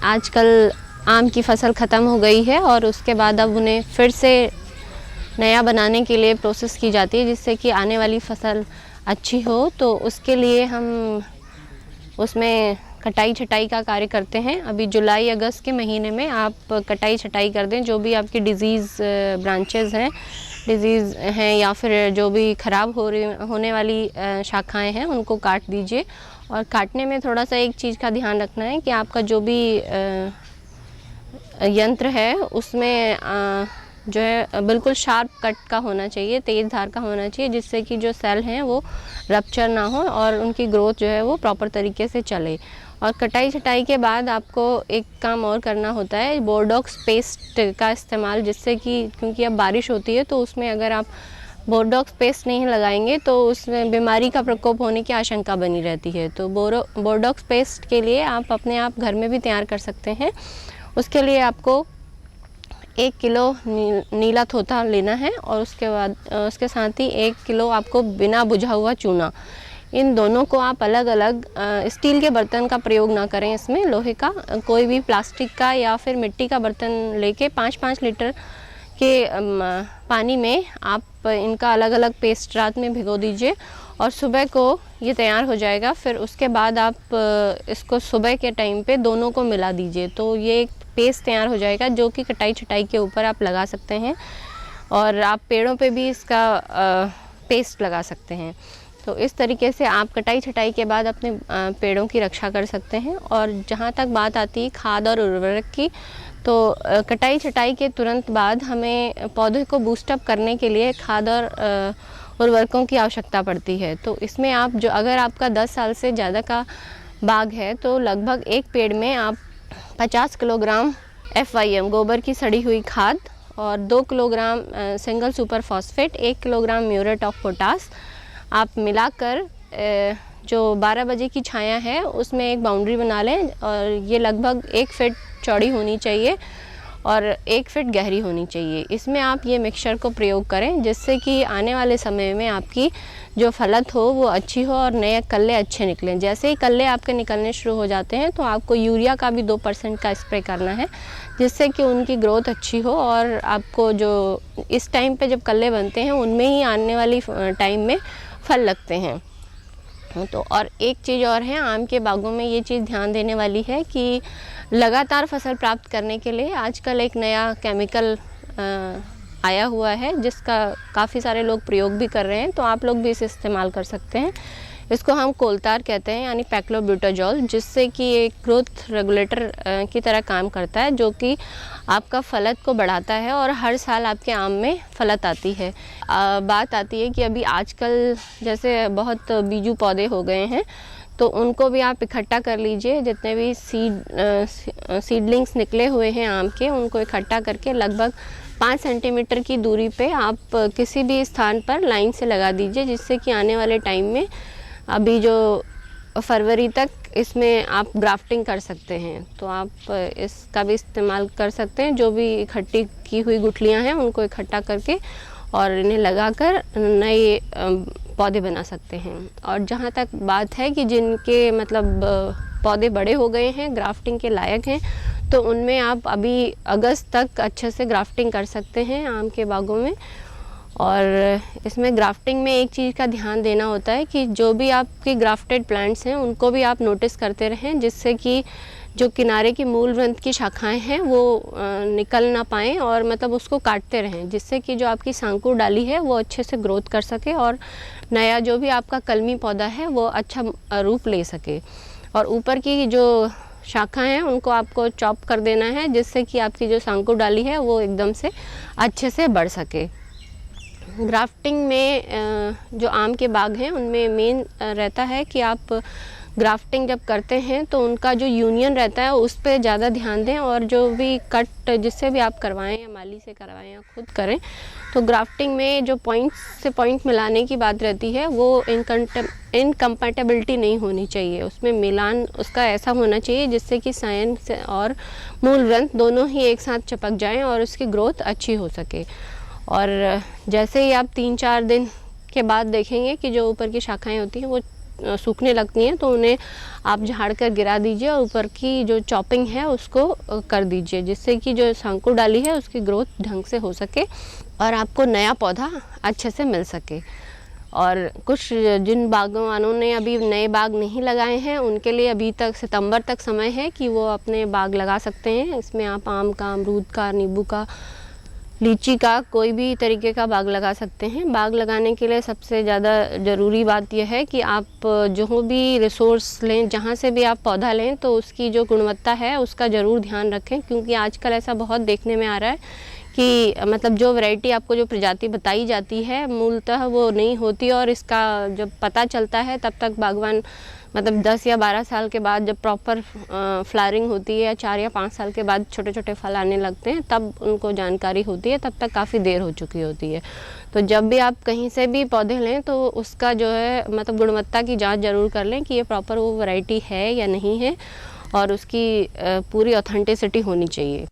आजकल आम की फ़सल ख़त्म हो गई है और उसके बाद अब उन्हें फिर से नया बनाने के लिए प्रोसेस की जाती है, जिससे कि आने वाली फ़सल अच्छी हो। तो उसके लिए हम उसमें कटाई छटाई का कार्य करते हैं। अभी जुलाई अगस्त के महीने में आप कटाई छटाई कर दें। जो भी आपकी डिज़ीज़ ब्रांचेज़ हैं, डिज़ीज़ हैं या फिर जो भी ख़राब होने वाली शाखाएं हैं, उनको काट दीजिए। और काटने में थोड़ा सा एक चीज़ का ध्यान रखना है कि आपका जो भी यंत्र है उसमें जो है बिल्कुल शार्प कट का होना चाहिए, तेज़ धार का होना चाहिए, जिससे कि जो सेल हैं वो रप्चर ना हो और उनकी ग्रोथ जो है वो प्रॉपर तरीके से चले। और कटाई छटाई के बाद आपको एक काम और करना होता है, बोरडॉक्स पेस्ट का इस्तेमाल, जिससे कि क्योंकि अब बारिश होती है तो उसमें अगर आप बोरडॉक्स पेस्ट नहीं लगाएंगे तो उसमें बीमारी का प्रकोप होने की आशंका बनी रहती है। तो बोरडॉक्स पेस्ट के लिए आप अपने आप घर में भी तैयार कर सकते हैं। उसके लिए आपको 1 किलो नीला थोथा लेना है और उसके बाद उसके साथ ही 1 किलो आपको बिना बुझा हुआ चूना। इन दोनों को आप अलग अलग स्टील के बर्तन का प्रयोग ना करें, इसमें लोहे का कोई भी प्लास्टिक का या फिर मिट्टी का बर्तन लेके 5-5 लीटर के पानी में आप इनका अलग अलग पेस्ट रात में भिगो दीजिए और सुबह को ये तैयार हो जाएगा। फिर उसके बाद आप इसको सुबह के टाइम पे दोनों को मिला दीजिए, तो ये एक पेस्ट तैयार हो जाएगा जो कि कटाई छटाई के ऊपर आप लगा सकते हैं और आप पेड़ों पे भी इसका पेस्ट लगा सकते हैं। तो इस तरीके से आप कटाई छटाई के बाद अपने पेड़ों की रक्षा कर सकते हैं। और जहाँ तक बात आती है खाद और उर्वरक की, तो कटाई छटाई के तुरंत बाद हमें पौधे को बूस्टअप करने के लिए खाद और उर्वरकों की आवश्यकता पड़ती है। तो इसमें आप जो अगर आपका 10 साल से ज़्यादा का बाग है तो लगभग एक पेड़ में आप 50 किलोग्राम FYM गोबर की सड़ी हुई खाद और 2 kilogram single super phosphate, 1 kilogram muriate of potash आप मिलाकर जो 12 बजे की छाया है उसमें एक बाउंड्री बना लें और ये लगभग 1 फीट चौड़ी होनी चाहिए और 1 फीट गहरी होनी चाहिए। इसमें आप ये मिक्सचर को प्रयोग करें, जिससे कि आने वाले समय में आपकी जो फलत हो वो अच्छी हो और नए कल्ले अच्छे निकलें। जैसे ही कल्ले आपके निकलने शुरू हो जाते हैं तो आपको यूरिया का भी 2% का स्प्रे करना है, जिससे कि उनकी ग्रोथ अच्छी हो और आपको जो इस टाइम पे जब कल्ले बनते हैं उनमें ही आने वाली टाइम में फल लगते हैं। तो और एक चीज़ और है, आम के बागों में ये चीज़ ध्यान देने वाली है कि लगातार फसल प्राप्त करने के लिए आजकल एक नया केमिकल आया हुआ है जिसका काफ़ी सारे लोग प्रयोग भी कर रहे हैं, तो आप लोग भी इसे इस्तेमाल कर सकते हैं। इसको हम कोलतार कहते हैं, यानी पैक्लोब्यूटाजोल, जिससे कि एक ग्रोथ रेगुलेटर की तरह काम करता है, जो कि आपका फलत को बढ़ाता है और हर साल आपके आम में फलत आती है। बात आती है कि अभी आजकल जैसे बहुत बीजू पौधे हो गए हैं, तो उनको भी आप इकट्ठा कर लीजिए। जितने भी सीडलिंग्स निकले हुए हैं आम के, उनको इकट्ठा करके लगभग 5 सेंटीमीटर की दूरी पे आप किसी भी स्थान पर लाइन से लगा दीजिए, जिससे कि आने वाले टाइम में अभी जो फरवरी तक इसमें आप ग्राफ्टिंग कर सकते हैं। तो आप इसका भी इस्तेमाल कर सकते हैं। जो भी इकट्ठी की हुई गुठलियां हैं उनको इकट्ठा करके और इन्हें लगाकर नए पौधे बना सकते हैं। और जहाँ तक बात है कि जिनके मतलब पौधे बड़े हो गए हैं, ग्राफ्टिंग के लायक हैं, तो उनमें आप अभी अगस्त तक अच्छे से ग्राफ्टिंग कर सकते हैं आम के बागों में। और इसमें ग्राफ्टिंग में एक चीज़ का ध्यान देना होता है कि जो भी आपके ग्राफ्टेड प्लांट्स हैं उनको भी आप नोटिस करते रहें, जिससे कि जो किनारे की मूल ग्रंथ की शाखाएं हैं वो निकल ना पाएँ और मतलब उसको काटते रहें, जिससे कि जो आपकी सांकुर डाली है वो अच्छे से ग्रोथ कर सके और नया जो भी आपका कलमी पौधा है वो अच्छा रूप ले सके। और ऊपर की जो शाखाएं हैं उनको आपको चॉप कर देना है, जिससे कि आपकी जो सांकुर डाली है वो एकदम से अच्छे से बढ़ सके। ग्राफ्टिंग में जो आम के बाग हैं उनमें मेन रहता है कि आप ग्राफ्टिंग जब करते हैं तो उनका जो यूनियन रहता है उस पर ज़्यादा ध्यान दें, और जो भी कट जिससे भी आप करवाएं या माली से करवाएं या खुद करें, तो ग्राफ्टिंग में जो पॉइंट से पॉइंट मिलाने की बात रहती है वो इनकम्पैटिबिलिटी नहीं होनी चाहिए। उसमें मिलान उसका ऐसा होना चाहिए जिससे कि सायन से और मूल ग्रंथ दोनों ही एक साथ चिपक जाएँ और उसकी ग्रोथ अच्छी हो सके। और जैसे ही आप 3-4 दिन के बाद देखेंगे कि जो ऊपर की शाखाएं होती हैं वो सूखने लगती हैं तो उन्हें आप झाड़ कर गिरा दीजिए और ऊपर की जो चॉपिंग है उसको कर दीजिए, जिससे कि जो शंकुर डाली है उसकी ग्रोथ ढंग से हो सके और आपको नया पौधा अच्छे से मिल सके। और कुछ जिन बागवानों ने अभी नए बाग नहीं लगाए हैं उनके लिए अभी तक सितंबर तक समय है कि वो अपने बाग लगा सकते हैं। इसमें आप आम का, अमरूद का, नींबू का, लीची का, कोई भी तरीके का बाग लगा सकते हैं। बाग लगाने के लिए सबसे ज़्यादा ज़रूरी बात यह है कि आप जो भी रिसोर्स लें, जहाँ से भी आप पौधा लें, तो उसकी जो गुणवत्ता है उसका ज़रूर ध्यान रखें, क्योंकि आजकल ऐसा बहुत देखने में आ रहा है कि मतलब जो वैरायटी आपको जो प्रजाति बताई जाती है मूलतः वो नहीं होती, और इसका जब पता चलता है तब तक बागवान मतलब 10 या 12 साल के बाद जब प्रॉपर फ्लावरिंग होती है, या 4 या 5 साल के बाद छोटे छोटे फल आने लगते हैं, तब उनको जानकारी होती है, तब तक काफ़ी देर हो चुकी होती है। तो जब भी आप कहीं से भी पौधे लें तो उसका जो है मतलब गुणवत्ता की जांच ज़रूर कर लें कि ये प्रॉपर वो वैरायटी है या नहीं है, और उसकी पूरी ऑथेंटिसिटी होनी चाहिए।